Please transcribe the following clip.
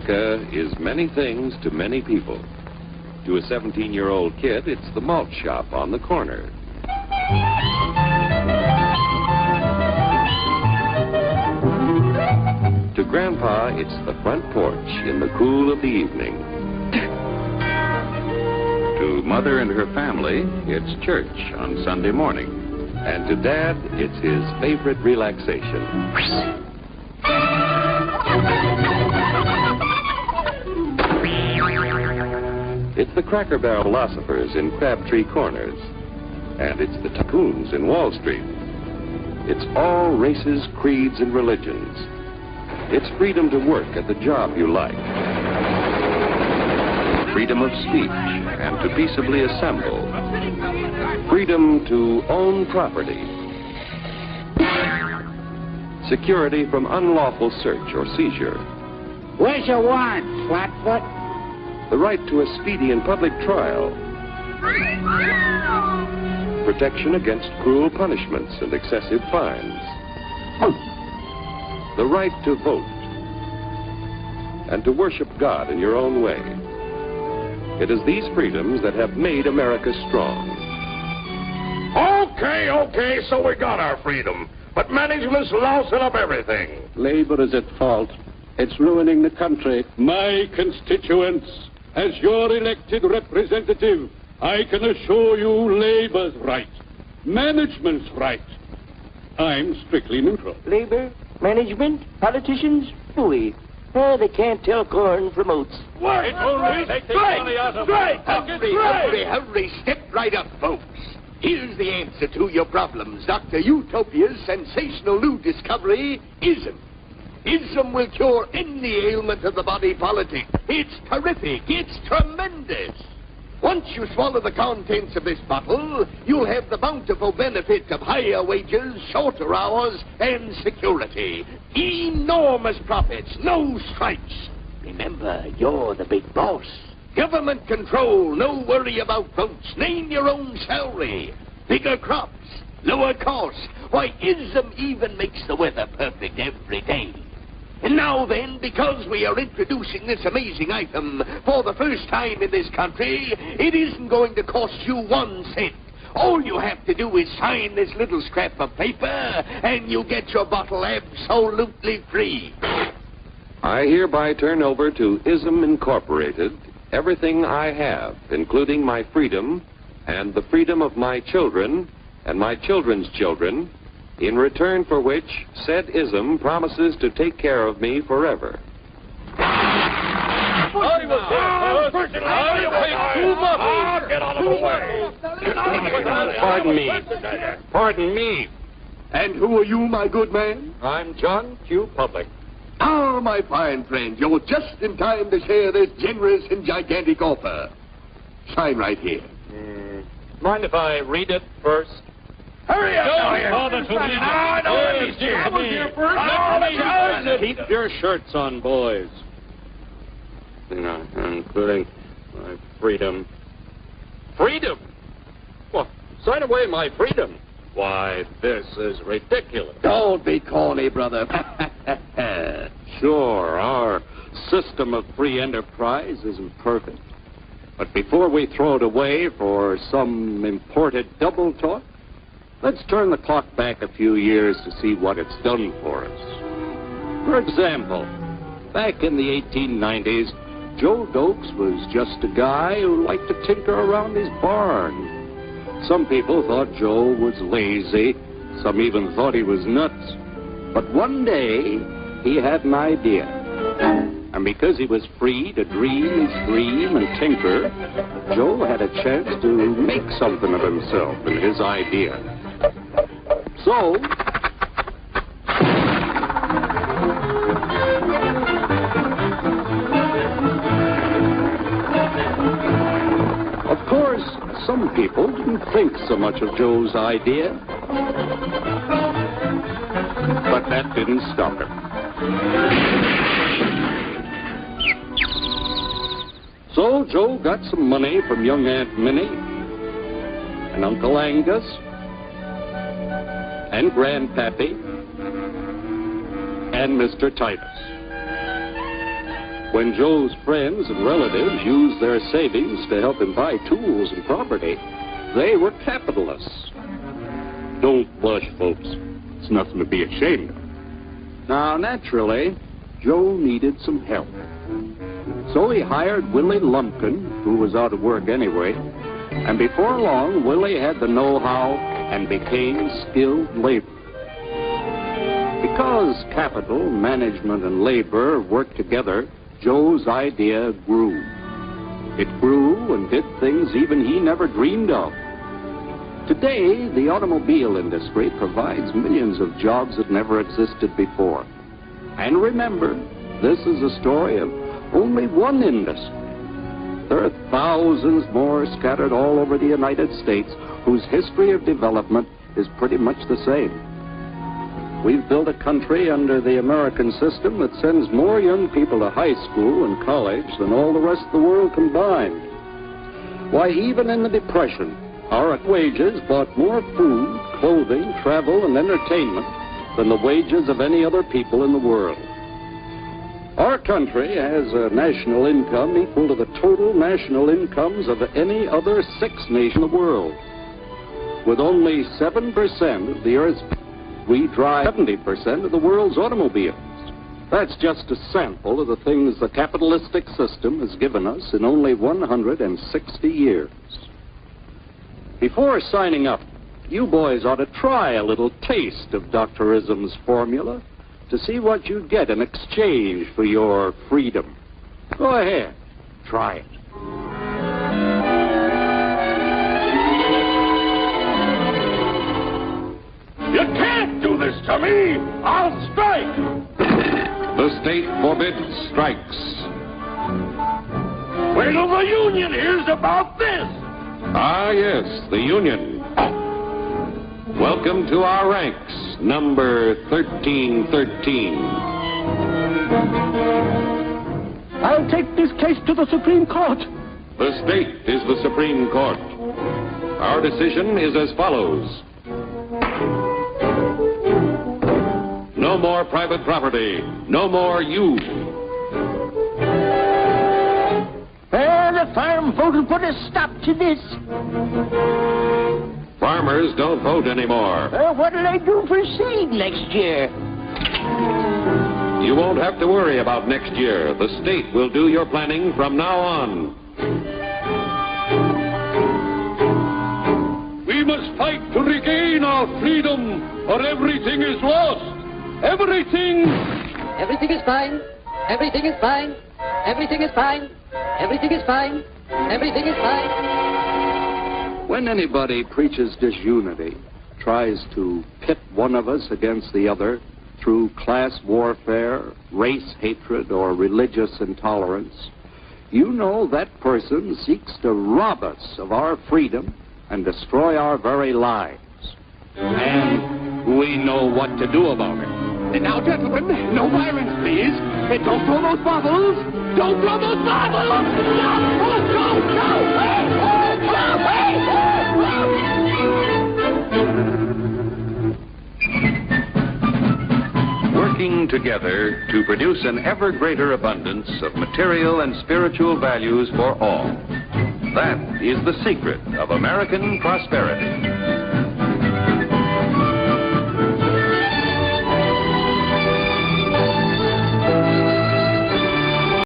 America is many things to many people. To a 17-year-old kid, it's the malt shop on the corner. To Grandpa, it's the front porch in the cool of the evening. To Mother and her family, it's church on Sunday morning. And to Dad, it's his favorite relaxation. It's the Cracker Barrel philosophers in Crabtree Corners. And it's the tycoons in Wall Street. It's all races, creeds, and religions. It's freedom to work at the job you like. Freedom of speech and to peaceably assemble. Freedom to own property. Security from unlawful search or seizure. What's your want, Flatfoot? The right to a speedy and public trial. Protection against cruel punishments and excessive fines. The right to vote. And to worship God in your own way. It is these freedoms that have made America strong. Okay, so we got our freedom. But management's lousing up everything. Labor is at fault. It's ruining the country. My constituents, as your elected representative, I can assure you Labor's right. Management's right. I'm strictly neutral. Labor, management, politicians, hooey. Oh, they can't tell corn from oats. What? Hurry, step right up, folks. Here's the answer to your problems. Dr. Utopia's sensational new discovery, ISM. ISM will cure any ailment of the body politic. It's terrific. It's tremendous. Once you swallow the contents of this bottle, you'll have the bountiful benefit of higher wages, shorter hours, and security. Enormous profits, no strikes. Remember, you're the big boss. Government control, no worry about votes. Name your own salary. Bigger crops, lower costs. Why, ISM even makes the weather perfect every day. And now then, because we are introducing this amazing item for the first time in this country, it isn't going to cost you 1 cent. All you have to do is sign this little scrap of paper, and you get your bottle absolutely free. I hereby turn over to ISM Incorporated everything I have, including my freedom and the freedom of my children and my children's children, in return for which said ISM promises to take care of me forever. Get out of the way. Pardon me. And who are you, my good man? I'm John Q. Public. Ah, my fine friend, you're just in time to share this generous and gigantic offer. Sign right here. Mind if I read it first? Hurry up! Keep your shirts on, boys. Including my freedom. Freedom? Well, sign away my freedom. Why, this is ridiculous. Don't be corny, brother. Sure, our system of free enterprise isn't perfect. But before we throw it away for some imported double talk, let's turn the clock back a few years to see what it's done for us. For example, back in the 1890s, Joe Dokes was just a guy who liked to tinker around his barn. Some people thought Joe was lazy. Some even thought he was nuts. But one day, he had an idea. And because he was free to dream his dream and tinker, Joe had a chance to make something of himself and his idea. So, of course, some people didn't think so much of Joe's idea. But that didn't stop him. So Joe got some money from young Aunt Minnie and Uncle Angus and Grandpappy and Mr. Titus. When Joe's friends and relatives used their savings to help him buy tools and property, they were capitalists. Don't blush, folks. It's nothing to be ashamed of. Now, naturally, Joe needed some help. So he hired Willie Lumpkin, who was out of work anyway, and before long, Willie had the know-how and became skilled labor. Because capital, management, and labor worked together, Joe's idea grew. It grew and did things even he never dreamed of. Today, the automobile industry provides millions of jobs that never existed before. And remember, this is a story of only one industry. There are thousands more scattered all over the United States whose history of development is pretty much the same. We've built a country under the American system that sends more young people to high school and college than all the rest of the world combined. Why, even in the Depression, our wages bought more food, clothing, travel, and entertainment than the wages of any other people in the world. Our country has a national income equal to the total national incomes of any other 6 nation in the world. With only 7% of the Earth's we drive 70% of the world's automobiles. That's just a sample of the things the capitalistic system has given us in only 160 years. Before signing up, you boys ought to try a little taste of Dr. Ism's formula to see what you'd get in exchange for your freedom. Go ahead, try it. You can't do this to me! I'll strike! The state forbids strikes. Wait till the union hears about this! Ah, yes, the union. Welcome to our ranks, number 1313. I'll take this case to the Supreme Court. The state is the Supreme Court. Our decision is as follows. No more private property. No more you. The farm vote will put a stop to this. Farmers don't vote anymore. What'll I do for seed next year? You won't have to worry about next year. The state will do your planning from now on. We must fight to regain our freedom, or everything is lost. Everything! Everything is fine. Everything is fine. Everything is fine. Everything is fine. Everything is fine. When anybody preaches disunity, tries to pit one of us against the other through class warfare, race hatred, or religious intolerance, you know that person seeks to rob us of our freedom and destroy our very lives. And we know what to do about it. Now, gentlemen, no violence, please. Don't throw those bottles. Don't throw those bottles. No! Working together to produce an ever greater abundance of material and spiritual values for all. That is the secret of American prosperity.